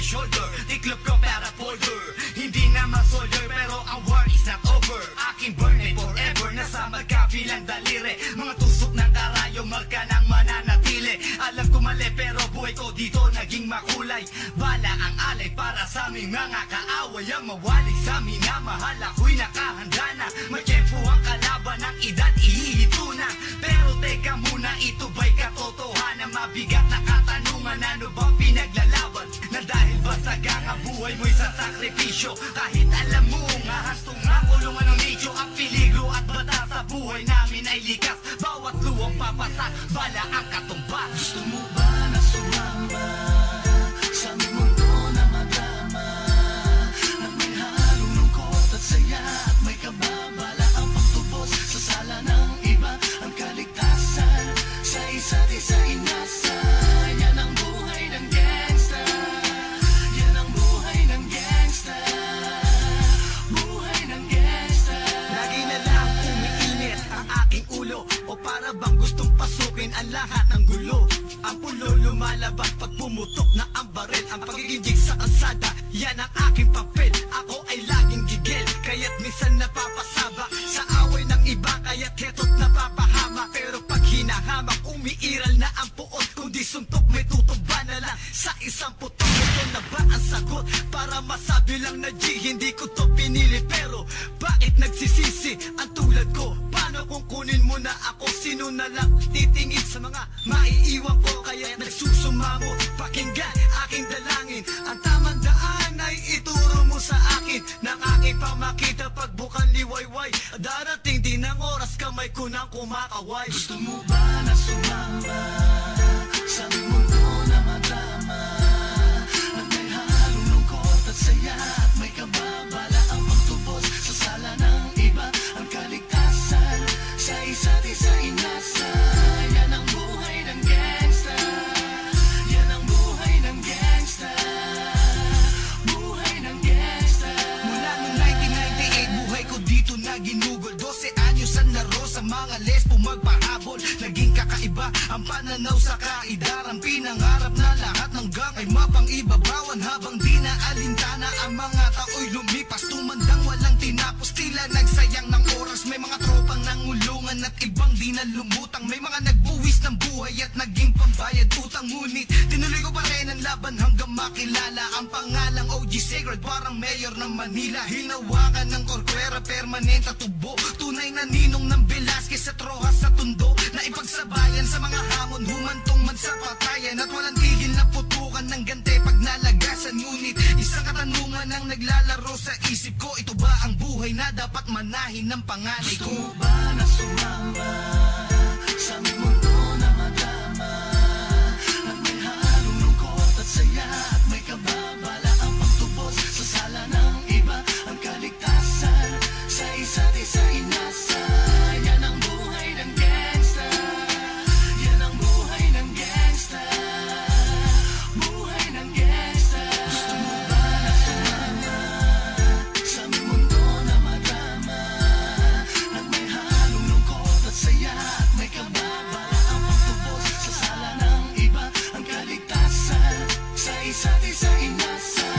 shoulder. Tiklop ko para folder. Hindi naman soldier pero ang war is not over. Aking burn ay forever. Nasa magkabilang daliri. Mga tusok ng karayo, marka ng mananatili. Alam ko mali pero buhay ko dito naging makulay. Bala ang alay para sa aming mga kaaway. Ang mawalay sa amin na mahal ako'y nakahanda na. May tiyempo ang kalaban ng edad ihihito na. Pero teka muna, ito ba'y katotohanan? Mabigat na katanungan, ano ba pinaglalaban? Na dahil basaga nga buhay mo'y sa sakripisyo. Kahit alam mo nga hastong nga kulungan ng nicho. Ang peligro at bata sa buhay namin ay likas. Bawat luwang papasak, bala ang katumbas. Gusto mo ba na sumama sa aming mundo na madama? Na may halong lungkot at saya at may kababala ang pagtubos sa sala ng iba. Ang kaligtasan sa isa't isa inasa. Yan ang buhay ng gangsta. Yan ang buhay ng gangsta. Buhay ng gangsta. Lagi na lang umiinit ang aking ulo. O para bang gustong pasukin ang lahat ng gulo. Ang pulo lumalabas pag pumutok na ang baril. Ang pagiging jig sa kalsada, yan ang aking papel. Ako ay laging gigil, kaya't minsan napapasaba sa away ng iba, kaya't heto't napapahama. Pero pag hinahamak, umiiral na ang puot. Kundi suntok, may tutumba na lang sa isang putok. Ito na ba ang sagot? Para masabi lang na G, hindi ko to pinili. Pero bakit nagsisisi ang tulad ko? Paano kung kunin mo na ako? Sino na lang titingin sa mga maiiwan ko? Kaya nagsusumamo, pakinggan aking dalangin. Ang tamang daan ay ituro mo sa akin. Nang aking pamakita pagbukan liwayway. Darating din ang oras kamay ko nang kumakaway. Gusto mo ba na sumama sa aming mundo na madama? Na may halong lungkot at saya at may kababala ang pagtubos sa sala ng iba. Ang kaligtasan sa isa't isa inasa. Yan ang buhay ng gangsta. Yan ang buhay ng gangsta. Buhay ng gangsta. Mula noong 1998, buhay ko dito na ginugol. 12 anyos ang laro sa mga lesbo magpahabol. Naging kakaiba ang pananaw sa kaidaran. Pinangarap na lahat ng gang ay mapang-ibabawan. Habang di na alintana ang mga tao'y lumipas. Tumandang walang tinapos, tila nagsayang ng oras. May mga tropang nangulungan at ibang di na lumutang. May mga nagbuwis ng buhay at naging pambayad utang. Ngunit tinuloy ko pa rin ang laban hanggang makilala ang pangalang OG Sacred, parang mayor ng Manila. Hinawakan ng korkwera, permanent at tubo. Tunay na ninong ng Velasquez at Rojas sa tundo. Na ipagsabayan sa mga hamon, humantong man sa patayan. At walang tigil na putukan ng gante pag nalagasan. Ngunit isang katanungan ang naglalaro sa isip ko. Ito ba ang buhay na dapat manahin ng panganay Gusto ko? mo ba na sumama sa aming mundo na madama? Na may halong lungkot at saya at may kababala ang pagtubos sa sala ng iba. Ang kaligtasan sa isa't isa inasa. Yan ang buhay ng gangsta. Yan ang buhay ng gangsta. Buhay ng gangsta. Gusto mo ba na sumama sa aming mundo na madama? Na may halong lungkot at saya at may kababala ang pagtubos sa sala ng iba. Ang kaligtasan sa isa't isa inasa.